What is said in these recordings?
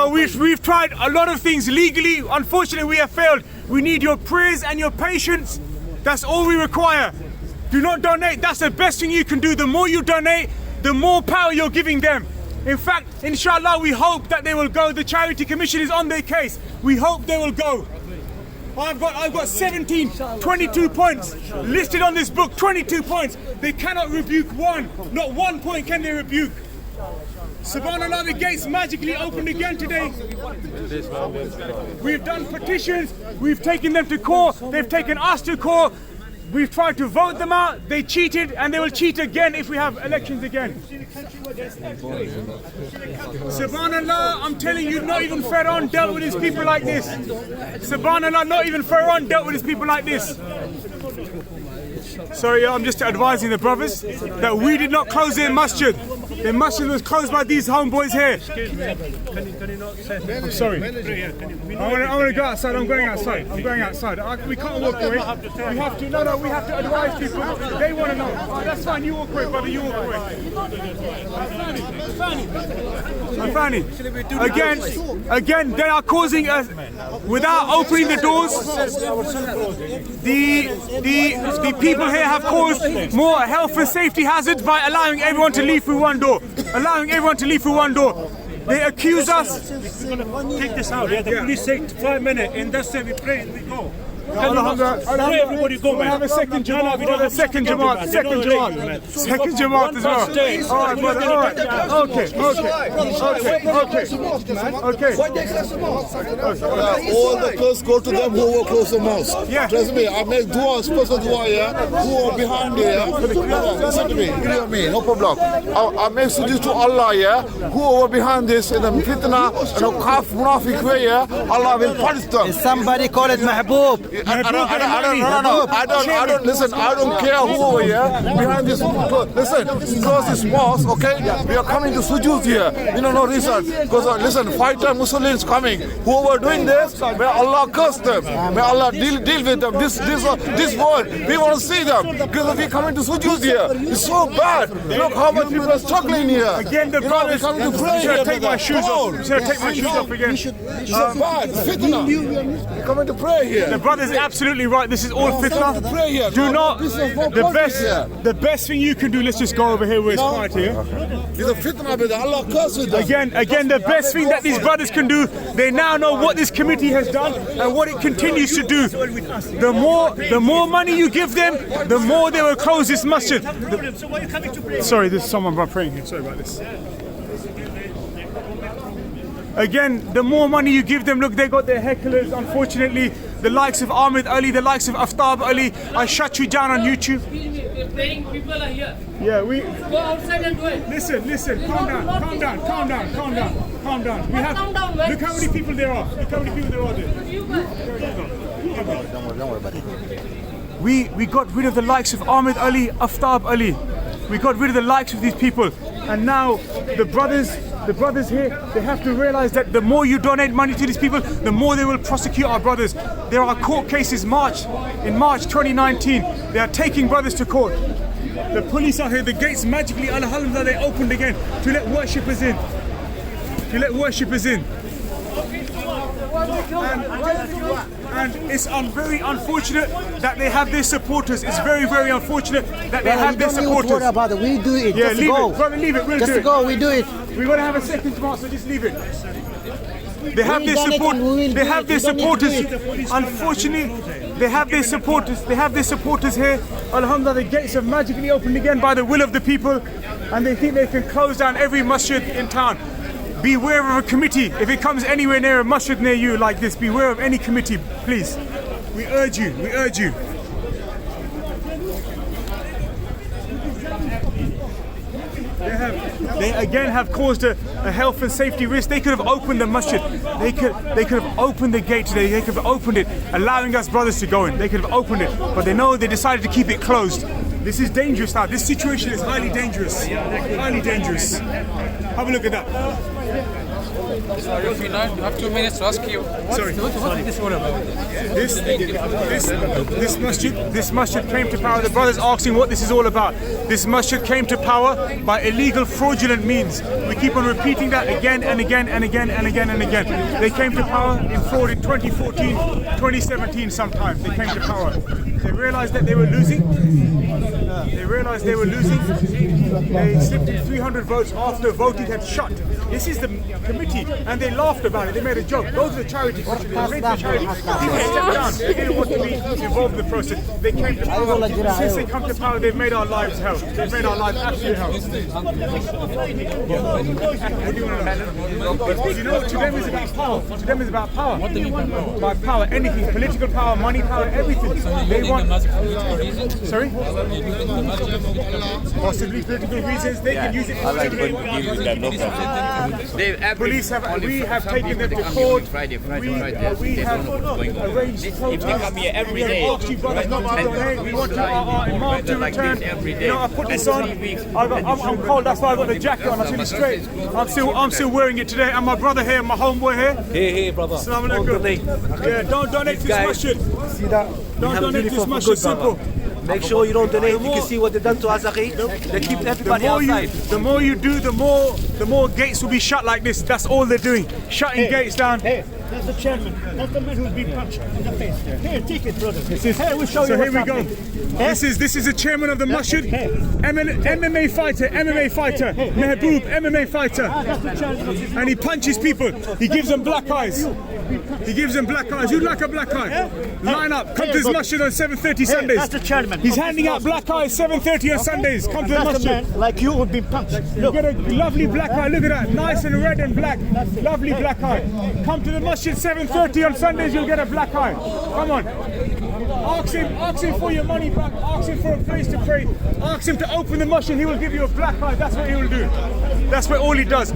So we've tried a lot of things legally. Unfortunately, we have failed. We need your prayers and your patience. That's all we require. Do not donate. That's the best thing you can do. The more you donate, the more power you're giving them. In fact, inshallah, we hope that they will go. The Charity Commission is on their case. We hope they will go. I've got 17, 22 points listed on this book, 22 points. They cannot rebuke one. Not 1 point can they rebuke. Subhanallah, the gates magically opened again today. We've done petitions, we've taken them to court, they've taken us to court. We've tried to vote them out, they cheated, and they will cheat again if we have elections again. Subhanallah, I'm telling you, not even Pharaoh dealt with his people like this. Subhanallah, not even Pharaoh dealt with his people like this. Sorry, I'm just advising the brothers that we did not close their masjid. The masjid was closed by these homeboys here. I'm sorry. I want to go outside. I'm going outside. We can't walk away. We have to. No, we have to advise people. They want to know. That's fine. You walk away, brother. You walk away. Fanny. Again, they are causing us without opening the doors. The people here have caused more health and safety hazards by allowing everyone to leave through one door. They accuse us. We're going to take this out. Yeah? The police say 5 minutes, and that's it. We pray and we go. Everybody go, man. Have a second Jamaat. Second Jamaat as well. All right, brother. Okay. All the curse go to them who will close the mosque. Yeah. Trust me, I make dua, special dua here. Who are behind here? Listen to me. You know me, no problem. I make sujood to Allah here. Who are behind this in the fitna and a kaf munafiq way here? Allah will punish them. Somebody call it Mahbub. I don't listen. I don't care who over here behind this. Listen, close this mosque, okay? We are coming to sujood here. You know, no reason. Because listen, 5 times Muslims coming. Whoever doing this, may Allah curse them. May Allah deal with them. This world, we want to see them. Because we coming to sujood here. It's so bad. Look how much people are struggling here. Again, the brothers coming to pray here. Take my shoes off. Take my shoes off again. It's so bad. Fitna. We're coming to pray here. The brothers absolutely right. This is all fitna. Do not. The best thing you can do. Let's just go over here where it's quiet here. It's a fitna, but Allah curse with them. Again, the best thing that these brothers can do. They now know what this committee has done and what it continues to do. The more money you give them, the more they will close this masjid. Sorry, there's someone praying here. Sorry about this. Again, the more money you give them, look, they got their hecklers, unfortunately. The likes of Ahmed Ali, the likes of Aftab Ali. I shut you down on YouTube. People are here. Yeah, we... Go outside and do it. Listen, calm down. We have... Look how many people there are. There. Don't worry about it. We got rid of the likes of Ahmed Ali, Aftab Ali. We got rid of the likes of these people. And now the brothers here, they have to realize that the more you donate money to these people, the more they will prosecute our brothers. There are court cases in March 2019. They are taking brothers to court. The police are here, the gates magically, alhamdulillah, they opened again to let worshippers in. And it's very unfortunate that they have their supporters. It's very, very unfortunate that they have their supporters. Don't worry about it. We do it. Yeah, just leave go. it. Brother, leave it. We'll just do it. go. We do it. We're going to have a second tomorrow, so just leave it. They have their support. They have their supporters. Unfortunately, they have their supporters. They have their supporters here. Alhamdulillah, the gates have magically opened again by the will of the people, and they think they can close down every masjid in town. Beware of a committee. If it comes anywhere near a masjid near you like this, beware of any committee, please. We urge you. They again have caused a health and safety risk. They could have opened the masjid. They could have opened the gate today. They could have opened it, allowing us brothers to go in. They could have opened it, but they know they decided to keep it closed. This is dangerous now. This situation is highly dangerous. Have a look at that. Sorry, if you have 2 minutes to ask you. What is this all about? This masjid came to power. The brothers asking what this is all about. This masjid came to power by illegal, fraudulent means. We keep on repeating that again and again and again and again and again. They came to power in fraud in 2014, 2017 sometimes. They came to power. They realized that they were losing. They slipped in 300 votes after voting had shut. This is the committee, and they laughed about it. They made a joke. Those are the charities. They made the charities. People stepped down. They didn't want to be involved in the process. They came to power. Since they come to power, they've made our lives hell. They've made our lives absolute hell. What do you want to know? You know, to them is about power. To them is about power. What do you mean by power? By power, anything. Political power, money power, everything. They want. Sorry? Possibly political reasons. They can use it. Police have. We have taken them to court. We have arranged protests. If they come here every day, we want our imam to return. You know, I put this on. I'm cold. That's why I got the jacket on. I feel straight. I'm still wearing it today. And my brother here, my homeboy here. Hey, brother. Assalamu alaikum. Yeah, don't donate to this masjid. See that? Don't donate to this masjid. Simple. Make sure you don't donate. You can see what they've done to us, Akhi. They keep everybody outside. The more you do, the more gates will be shut like this. That's all they're doing. Shutting gates down. Hey, that's the chairman. That's the man who's been punched in the face. Here, take it, brother. Hey, we'll show so you here we go. This is the chairman of the masjid. MMA fighter. Mehboob, MMA fighter. And he punches people. He gives them black eyes. Who'd like a black eye? Line up. Come to this masjid on 7:30 Sundays. That's the chairman. He's handing out black eyes 7:30 on Sundays. Come to the That's the masjid. man like you would be punched. You get a lovely black eye. Look at that. Nice and red and black. Lovely black eye. Come to the masjid 7:30 on Sundays. You'll get a black eye. Come on. Ask him for your money back. Ask him for a place to pray. Ask him to open the masjid. He will give you a black eye. That's what he will do. That's what all he does.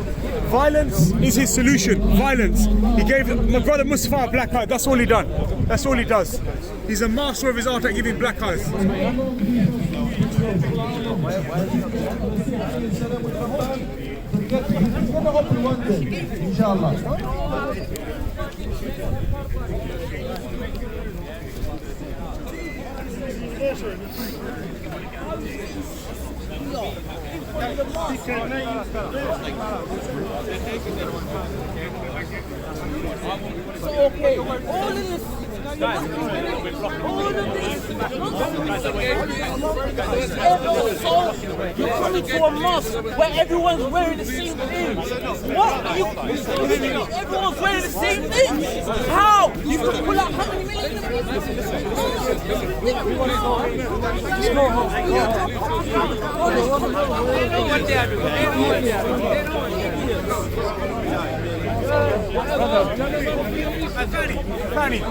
Violence is his solution. Violence. He gave my brother Mustafa a black eye. That's all he done. That's all he does. He's a master of his art at giving black eyes. Okay, all of this. You're coming to a mosque where everyone's wearing the same thing. What? Everyone's wearing the same thing. How? You can pull out how many million? Fanny,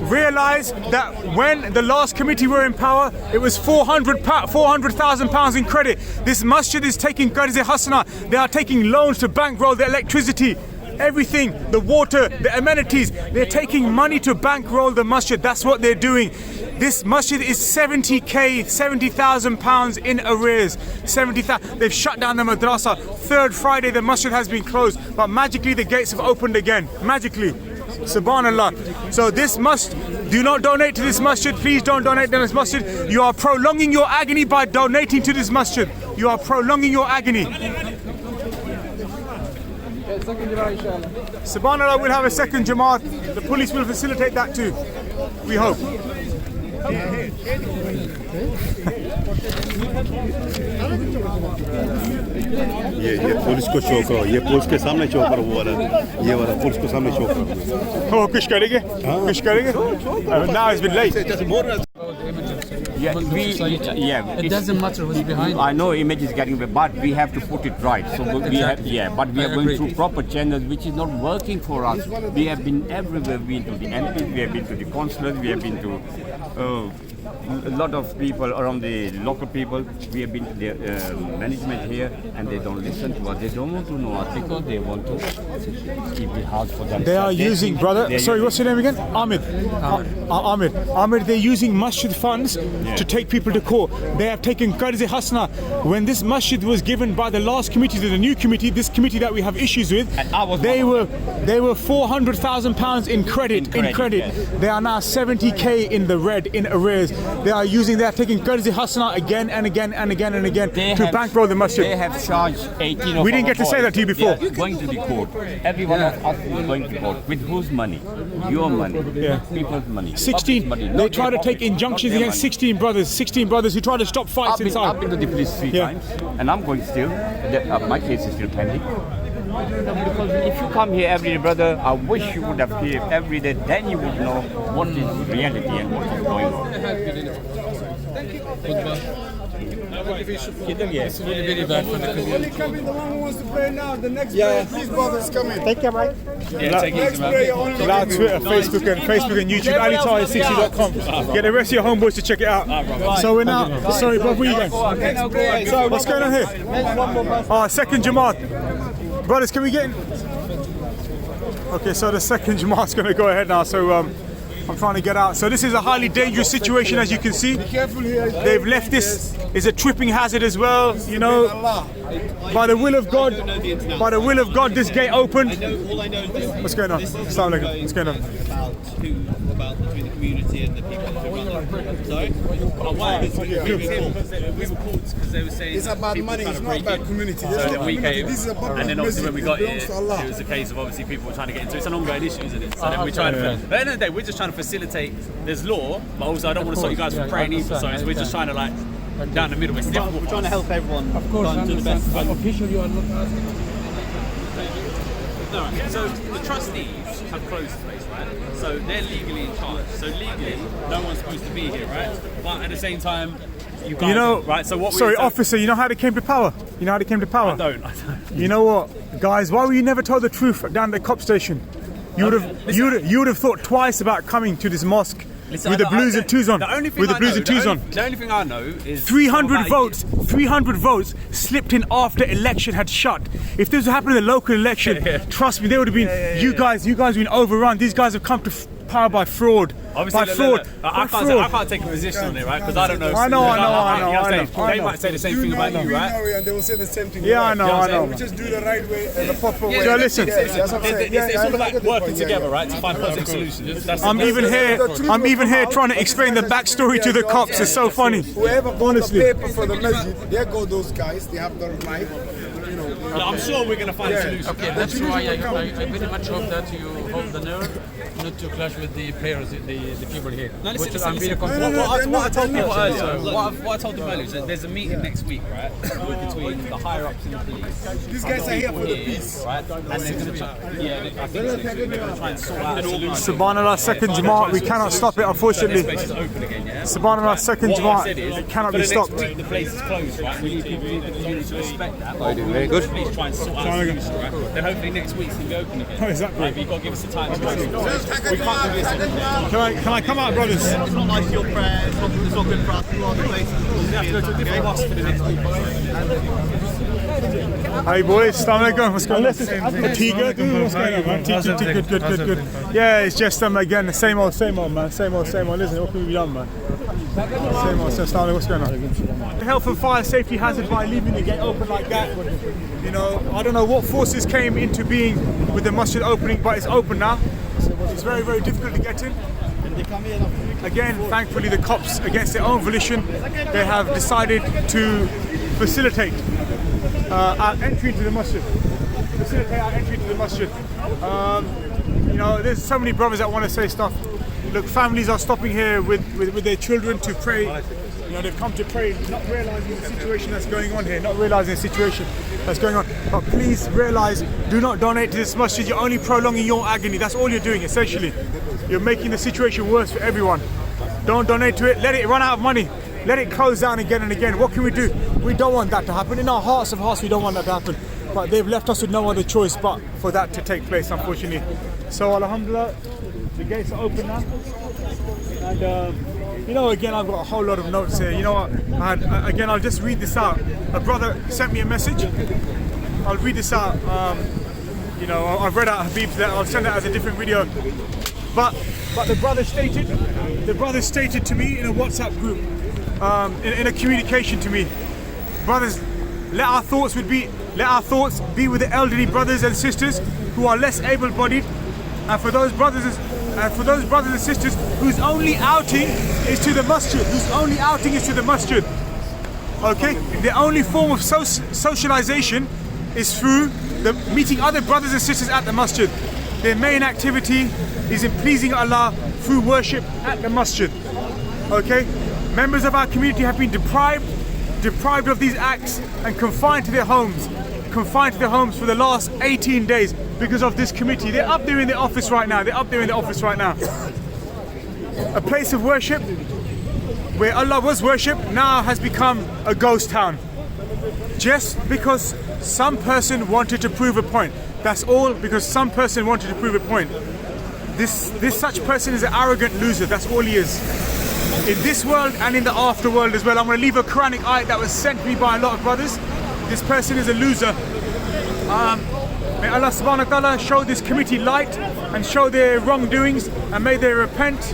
realize that when the last committee were in power, it was £400,000 in credit. This masjid is taking Qarz Hasana. They are taking loans to bankroll the electricity, everything, the water, the amenities. They're taking money to bankroll the masjid. That's what they're doing. This masjid is 70,000 pounds in arrears. 70,000. They've shut down the madrasa. Third Friday, the masjid has been closed, but magically the gates have opened again. Magically. Subhanallah. So this do not donate to this masjid. Please don't donate to this masjid. You are prolonging your agony by donating to this masjid. You are prolonging your agony. Subhanallah, we'll have a second Jamaat. The police will facilitate that too. We hope. ये police को show करो, ये police के सामने show करो, वो वाला ये वाला पुलिस को सामने शो करो। Oh, kush karenge? Kush karenge? Now it's been late. It doesn't matter who's behind. I know image is getting bad, but we have to put it right. So we have, but we are going through proper channels, which is not working for us. We have been everywhere. We've been to the MPs, we have been to the councillors, we have been to a lot of people around the local people, we have been the management here, and they don't listen to us. They don't want to know us because they want to keep the house for themselves. They are using, brother. Sorry, what's your name again? Ahmed. Ahmed. They're using masjid funds to take people to court. They have taken Qarz-e Hasna. When this masjid was given by the last committee to the new committee, this committee that we have issues with, they were £400,000 in credit. Yes. They are now 70k in the red, in arrears. They are taking Qarz-e Hasna again and again to bankroll the masjid. They have charged 18 of We didn't get to say that to you before. They are going to the court. Everyone of us is going to court. With whose money? Your money. People's money. 16. Money. They try to take injunctions against 16 brothers who try to stop fights inside. I've been to the police 3 times, and I'm going still. My case is still pending. Because if you come here every day, brother, I wish you would have here every day. Then you would know what is reality and what is going on. It's really very bad for the community. The one who wants to pray now, the next prayer, please, brothers, come in. Take care, mate. Next prayer, only Loud Twitter, Facebook and YouTube. AliTire60.com. Get the rest of your homeboys to check it out. So we're now. Sorry, Bob, where you going? So what's going on here? Second Jamaat. Brothers, can we get in? Okay, so the second Jamaat's going to go ahead now. So I'm trying to get out. So this is a highly dangerous situation, as you can see. They've left this. It's a tripping hazard as well. You know, by the will of God, this gate opened. What's going on? Assalamu alaikum. What's going on? About between the community and the people who run the sorry? We were called because they were saying it's about money, it's not about community. So then we came, and then obviously when we got here, it was a case of obviously people were trying to get into it. It's an ongoing issue, isn't it? So then we're trying to, but at the end of the day, we're just trying to facilitate. There's law, but also I don't want to stop you guys from praying either. So we're just trying to like down the middle. It's difficult. We're trying to help everyone. Of course, to the best. But officially, you are not asking. No, so the trustees have closed the space, right? So they're legally in charge. So legally, no one's supposed to be here, right? But at the same time, you guys, right? So what? Sorry, officer. You know how they came to power? You know how they came to power? I don't. You know what, guys? Why were you never told the truth down at the cop station? You would have thought twice about coming to this mosque. With the blues and twos on. The only thing I know is 300 votes slipped in after election had shut. If this happened in the local election, trust me, they would have been. You guys have been overrun. These guys have come to power by fraud. Obviously, I can't take a position on it, right? Because I don't know. I know. They might say the same thing about you, right? And they will say the same thing. Yeah, I know. We just do the right way and the proper way. So listen, it's all about working together, right, to find positive solutions. I'm even here trying to explain the backstory to the cops. It's so funny. Whoever got the paper for the masjid, there go those guys. They have the right. I'm sure we're going to find a solution. Okay, that's why I very much hope that you hold the nerve not to clash with the players, the people here. No, listen, what I told people earlier, what I told them earlier is that there's a meeting next week, right, between the higher ups in the police. These guys are here for the peace. Right? And they're going to try, I think they're going to try and sort out a solution. Subhanallah, second Jamaat, we cannot stop it, unfortunately. This place is open again, yeah? Subhanallah, second Jamaat, it cannot be stopped. For the next week, the place is closed, right? We need people in the community to respect that. Very good. Please try and sort out a solution, right? Then hopefully next week it's going to be open again. Oh, exactly. Right, but you've got to give us the time to do it. We can't do this anymore. Can I come out, brothers? It's not like your prayer, it's not good for us. We have to go to a different bus for the next week. Hey boys, assalamu alaikum. What's going on? What's going on, man? Good. Yeah, it's just again the same old man. Same old. Listen, what can we be done, man? Same old. Assalamu alaikum. What's going on? The health and fire safety hazard by leaving the gate open like that. You know, I don't know what forces came into being with the masjid opening, but it's open now. It's very, very difficult to get in. Again, thankfully, the cops, against their own volition, they have decided to facilitate our entry into the masjid. You know, there's so many brothers that want to say stuff. Look, families are stopping here with their children to pray. You know, they've come to pray, not realizing the situation that's going on here, But please realize, do not donate to this masjid. You're only prolonging your agony. That's all you're doing, essentially. You're making the situation worse for everyone. Don't donate to it. Let it run out of money. Let it close down again and again. What can we do? We don't want that to happen. In our hearts of hearts, we don't want that to happen. But they've left us with no other choice but for that to take place, unfortunately. So, alhamdulillah, the gates are open now. And You know, again, I've got a whole lot of notes here. You know what? Again, I'll just read this out. A brother sent me a message. I'll read this out. You know, I've read out Habib's letter. I'll send it as a different video. But the brother stated to me in a WhatsApp group, in a communication to me, brothers, let our thoughts be with the elderly brothers and sisters who are less able-bodied, and for those brothers and sisters whose only outing is to the masjid, Okay, the only form of socialization is through meeting other brothers and sisters at the masjid. Their main activity is in pleasing Allah through worship at the masjid. Okay, members of our community have been deprived of these acts and confined to their homes for the last 18 days because of this committee. They're up there in the office right now. A place of worship where Allah was worshipped now has become a ghost town. Just because some person wanted to prove a point. That's all, because some person wanted to prove a point. This such person is an arrogant loser. That's all he is. In this world and in the afterworld as well. I'm going to leave a Quranic ayat that was sent to me by a lot of brothers. This person is a loser. May Allah subhanahu wa ta'ala show this committee light and show their wrongdoings, and may they repent,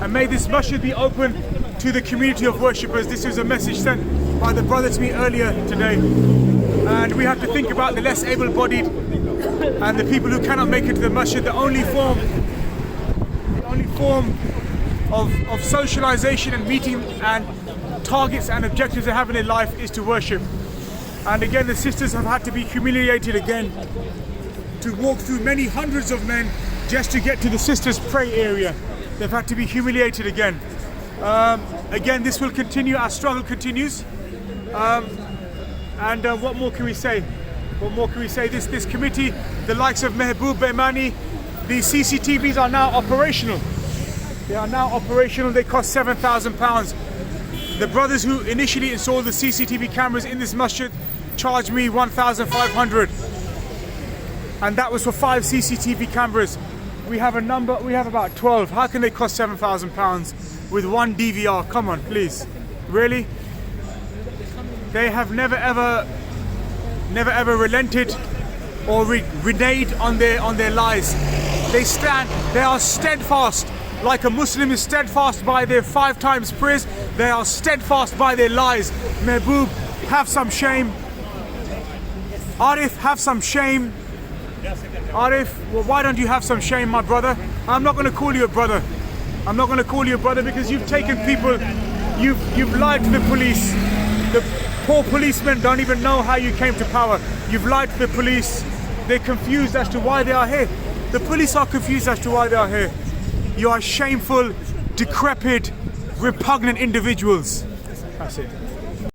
and may this masjid be open to the community of worshippers. This is a message sent by the brother to me earlier today. And we have to think about the less able-bodied and the people who cannot make it to the masjid. The only form of socialization and meeting and targets and objectives they have in their life is to worship. And again, the sisters have had to be humiliated again to walk through many hundreds of men just to get to the sisters' pray area. They've had to be humiliated again. Again, this will continue. Our struggle continues. What more can we say? This committee, the likes of Mehboob Behmani, the CCTVs are now operational. They are now operational. They cost £7,000. The brothers who initially installed the CCTV cameras in this masjid charged me £1,500, and that was for 5 CCTV cameras. We have about 12. How can they cost £7,000 with one DVR? Come on, please, really? They have never ever relented or reneged on their lies. They are steadfast, like a Muslim is steadfast by their 5 times prayers. They are steadfast by their lies. Mehboob, have some shame. Arif, have some shame. Arif, well, why don't you have some shame, my brother? I'm not going to call you a brother. Because you've taken people, you've lied to the police. The poor policemen don't even know how you came to power. You've lied to the police. They're confused as to why they are here. The police are confused as to why they are here. You are shameful, decrepit, repugnant individuals. That's it.